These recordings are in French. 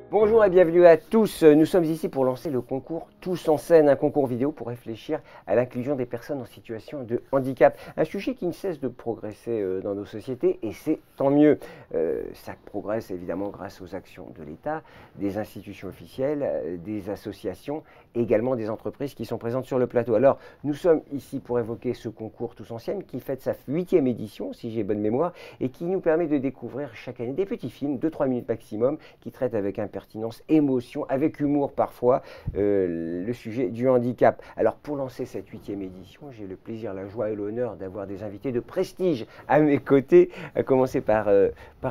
Bonjour et bienvenue à tous. Nous sommes ici pour lancer le concours Tous en scène, un concours vidéo pour réfléchir à l'inclusion des personnes en situation de handicap. Un sujet qui ne cesse de progresser dans nos sociétés et c'est tant mieux. Ça progresse évidemment grâce aux actions de l'État, des institutions officielles, des associations et également des entreprises qui sont présentes sur le plateau. Alors, nous sommes ici pour évoquer ce concours Tous en scène qui fête sa 8e édition, si j'ai bonne mémoire, et qui nous permet de découvrir chaque année des petits films de 3 minutes maximum qui traitent avec pertinence, émotion, avec humour parfois, le sujet du handicap. Alors pour lancer cette 8e édition, j'ai le plaisir, la joie et l'honneur d'avoir des invités de prestige à mes côtés, à commencer par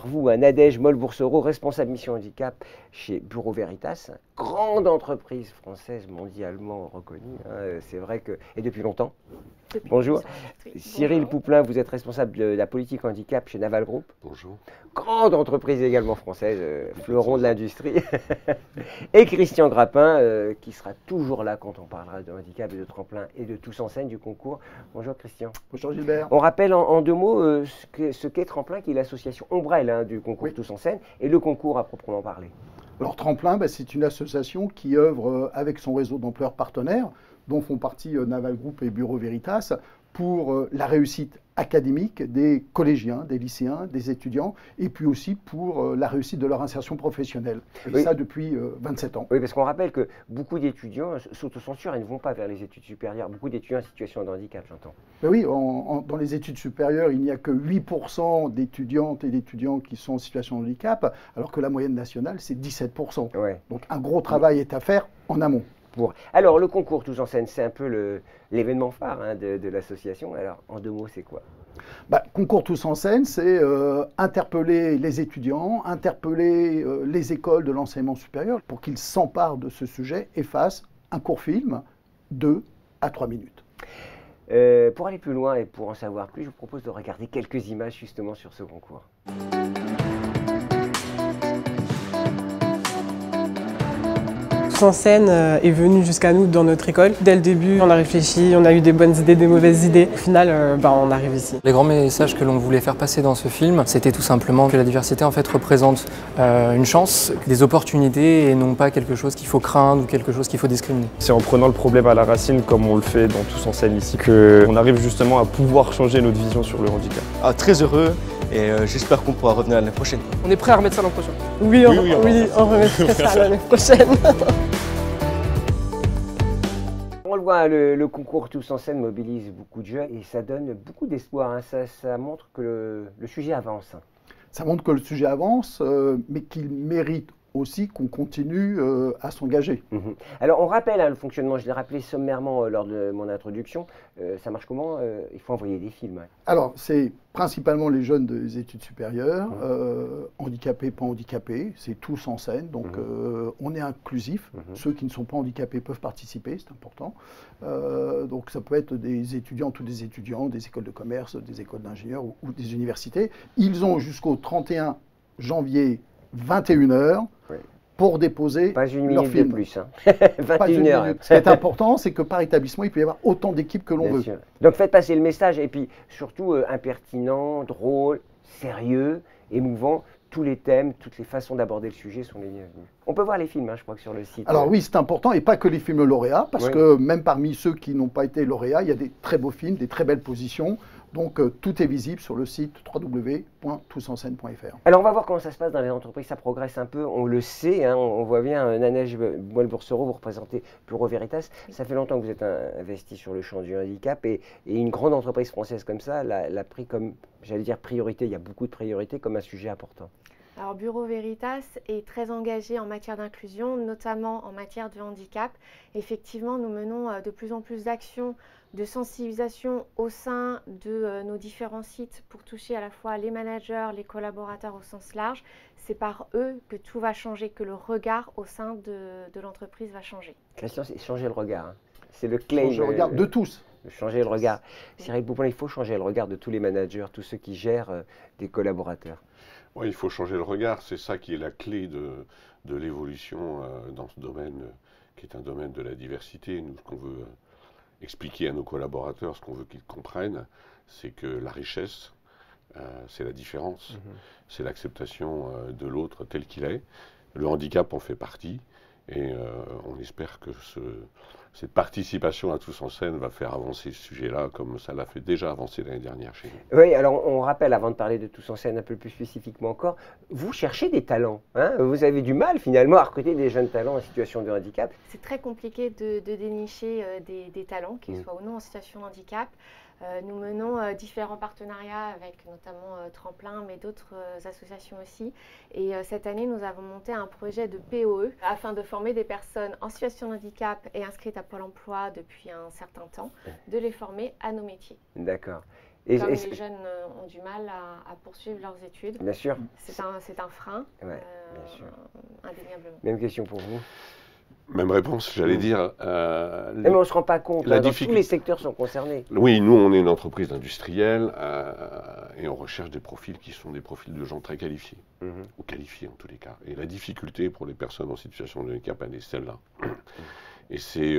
vous, Nadège Molles-Boursereau, responsable mission handicap chez Bureau Veritas, grande entreprise française mondialement reconnue, hein, c'est vrai que... Et depuis longtemps. Bonjour. Cyril Bonjour. Pouplin, vous êtes responsable de la politique handicap chez Naval Group. Bonjour. Grande entreprise également française, fleuron de l'industrie. Et Christian Grappin, qui sera toujours là quand on parlera de handicap et de tremplin et de Tous en scène du concours. Bonjour Christian. Bonjour Gilbert. On rappelle en deux mots ce qu'est Tremplin, qui est l'association ombrelle du concours Tous en scène, et le concours à proprement parler. Alors Tremplin, c'est une association qui œuvre avec son réseau d'employeurs partenaires, dont font partie Naval Group et Bureau Veritas, pour la réussite académique des collégiens, des lycéens, des étudiants, et puis aussi pour la réussite de leur insertion professionnelle. Et oui. Ça depuis 27 ans. Oui, parce qu'on rappelle que beaucoup d'étudiants s'autocensurent et ne vont pas vers les études supérieures. Beaucoup d'étudiants en situation de handicap, j'entends. Oui, dans les études supérieures, il n'y a que 8% d'étudiantes et d'étudiants qui sont en situation de handicap, alors que la moyenne nationale, c'est 17%. Ouais. Donc un gros travail est à faire en amont. Alors, le concours Tous en scène, c'est un peu l'événement phare de l'association. Alors, en deux mots, c'est quoi? Concours Tous en scène, c'est interpeller les étudiants, interpeller les écoles de l'enseignement supérieur pour qu'ils s'emparent de ce sujet et fassent un court film 2 à 3 minutes. Pour aller plus loin et pour en savoir plus, je vous propose de regarder quelques images justement sur ce concours. Tous en scène est venu jusqu'à nous dans notre école. Dès le début, on a réfléchi, on a eu des bonnes idées, des mauvaises idées. Au final, on arrive ici. Les grands messages que l'on voulait faire passer dans ce film, c'était tout simplement que la diversité en fait représente une chance, des opportunités et non pas quelque chose qu'il faut craindre ou quelque chose qu'il faut discriminer. C'est en prenant le problème à la racine, comme on le fait dans Tous en scène ici, qu'on arrive justement à pouvoir changer notre vision sur le handicap. Très heureux et j'espère qu'on pourra revenir l'année prochaine. On est prêt à remettre ça l'an prochain. Oui, on remettra ça l'année prochaine. On le voit, le concours Tous en scène mobilise beaucoup de jeunes et ça donne beaucoup d'espoir. Hein. Ça montre que le sujet avance. Ça montre que le sujet avance, mais qu'il mérite aussi qu'on continue à s'engager. Alors on rappelle le fonctionnement, je l'ai rappelé sommairement lors de mon introduction. Ça marche comment? Il faut envoyer des films. Ouais. Alors c'est principalement les jeunes des études supérieures, handicapés, pas handicapés, c'est tous en scène, donc on est inclusif. Ceux qui ne sont pas handicapés peuvent participer, c'est important. Donc ça peut être des étudiantes ou des étudiants, des écoles de commerce, des écoles d'ingénieurs ou des universités. Ils ont jusqu'au 31 janvier 21h pour déposer pas une leur minute film. De plus. Hein. 21h. Ce qui est important, c'est que par établissement, il peut y avoir autant d'équipes que l'on veut. Sûr. Donc faites passer le message et puis surtout impertinent, drôle, sérieux, émouvant. Tous les thèmes, toutes les façons d'aborder le sujet sont les bienvenus. On peut voir les films, je crois, que sur le site. Alors oui, c'est important, et pas que les films lauréats, parce que même parmi ceux qui n'ont pas été lauréats, il y a des très beaux films, des très belles positions. Donc tout est visible sur le site www.tousenseine.fr. Alors on va voir comment ça se passe dans les entreprises, ça progresse un peu, on le sait, on voit bien, Nadège Molles-Boursereau, vous représentez Bureau Veritas, ça fait longtemps que vous êtes investi sur le champ du handicap et une grande entreprise française comme ça l'a pris comme, j'allais dire priorité, il y a beaucoup de priorités comme un sujet important. Alors Bureau Veritas est très engagé en matière d'inclusion, notamment en matière de handicap. Effectivement, nous menons de plus en plus d'actions de sensibilisation au sein de nos différents sites pour toucher à la fois les managers, les collaborateurs au sens large. C'est par eux que tout va changer, que le regard au sein de l'entreprise va changer. Christian, c'est changer le regard. C'est le claim. Changer le regard de tous. Changer le regard. Cyril Pouplin, il faut changer le regard de tous les managers, tous ceux qui gèrent des collaborateurs. Oui, il faut changer le regard. C'est ça qui est la clé de l'évolution dans ce domaine qui est un domaine de la diversité. Nous, ce qu'on veut expliquer à nos collaborateurs, ce qu'on veut qu'ils comprennent, c'est que la richesse, c'est la différence, c'est l'acceptation de l'autre tel qu'il est, Le handicap en fait partie et on espère que cette participation à Tous en scène va faire avancer ce sujet-là comme ça l'a fait déjà avancer l'année dernière chez nous. Oui, alors on rappelle, avant de parler de Tous en scène un peu plus spécifiquement encore, vous cherchez des talents. Hein, vous avez du mal finalement à recruter des jeunes talents en situation de handicap. C'est très compliqué de dénicher des talents, qu'ils soient ou non en situation de handicap. Nous menons différents partenariats avec notamment Tremplin, mais d'autres associations aussi. Et cette année, nous avons monté un projet de POE afin de former des personnes en situation de handicap et inscrites à Pôle emploi depuis un certain temps, de les former à nos métiers. D'accord. Comme les jeunes ont du mal à poursuivre leurs études, bien sûr. C'est un frein, ouais, bien sûr. Indéniablement. Même question pour vous. Même réponse, j'allais dire. Mais on ne se rend pas compte, tous les secteurs sont concernés. Oui, nous, on est une entreprise industrielle et on recherche des profils qui sont des profils de gens très qualifiés, ou qualifiés en tous les cas. Et la difficulté pour les personnes en situation de handicap, elle est celle-là. Et c'est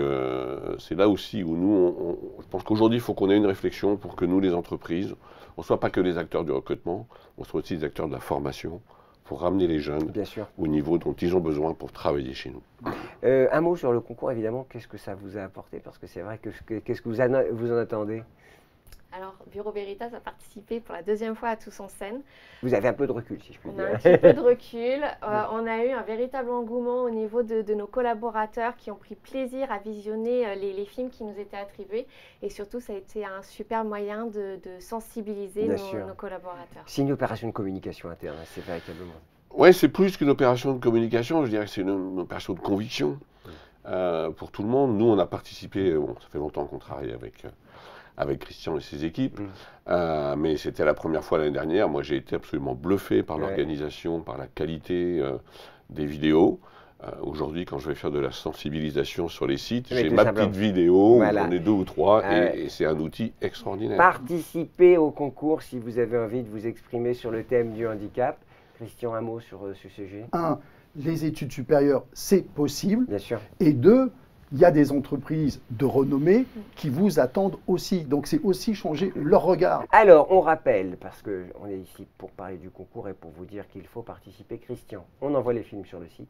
là aussi où nous, je pense qu'aujourd'hui, il faut qu'on ait une réflexion pour que nous, les entreprises, on ne soit pas que les acteurs du recrutement, on soit aussi les acteurs de la formation, pour ramener les jeunes au niveau dont ils ont besoin pour travailler chez nous. Un mot sur le concours, évidemment, qu'est-ce que ça vous a apporté? Parce que c'est vrai que qu'est-ce que vous en attendez? Alors, Bureau Veritas a participé pour la deuxième fois à Tous en scène. Vous avez un peu de recul, si je puis dire. On a un petit peu de recul. On a eu un véritable engouement au niveau de nos collaborateurs qui ont pris plaisir à visionner les films qui nous étaient attribués. Et surtout, ça a été un super moyen de sensibiliser nos collaborateurs. C'est une opération de communication interne, c'est véritablement. Oui, c'est plus qu'une opération de communication, je dirais que c'est une opération de conviction pour tout le monde. Nous, on a participé, ça fait longtemps qu'on travaille avec Christian et ses équipes, mais c'était la première fois l'année dernière. Moi, j'ai été absolument bluffé par l'organisation, par la qualité des vidéos. Aujourd'hui, quand je vais faire de la sensibilisation sur les sites, j'ai ma petite vidéo, j'en ai 2 ou 3, et c'est un outil extraordinaire. Participez au concours si vous avez envie de vous exprimer sur le thème du handicap. Christian, un mot sur ce sujet. 1. Les études supérieures, c'est possible. Bien sûr. Et 2. Il y a des entreprises de renommée qui vous attendent aussi. Donc, c'est aussi changer leur regard. Alors, on rappelle, parce qu'on est ici pour parler du concours et pour vous dire qu'il faut participer. Christian, on envoie les films sur le site.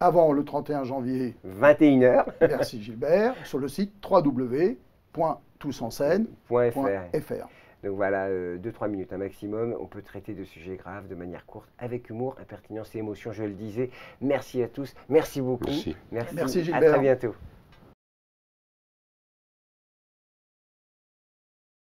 Avant le 31 janvier. 21h. Merci Gilbert. Sur le site www.tousenseine.fr. Donc voilà, 2-3 minutes un maximum. On peut traiter de sujets graves de manière courte, avec humour, impertinence et émotion, je le disais. Merci à tous. Merci beaucoup. Merci. Merci Gilbert. À très bientôt.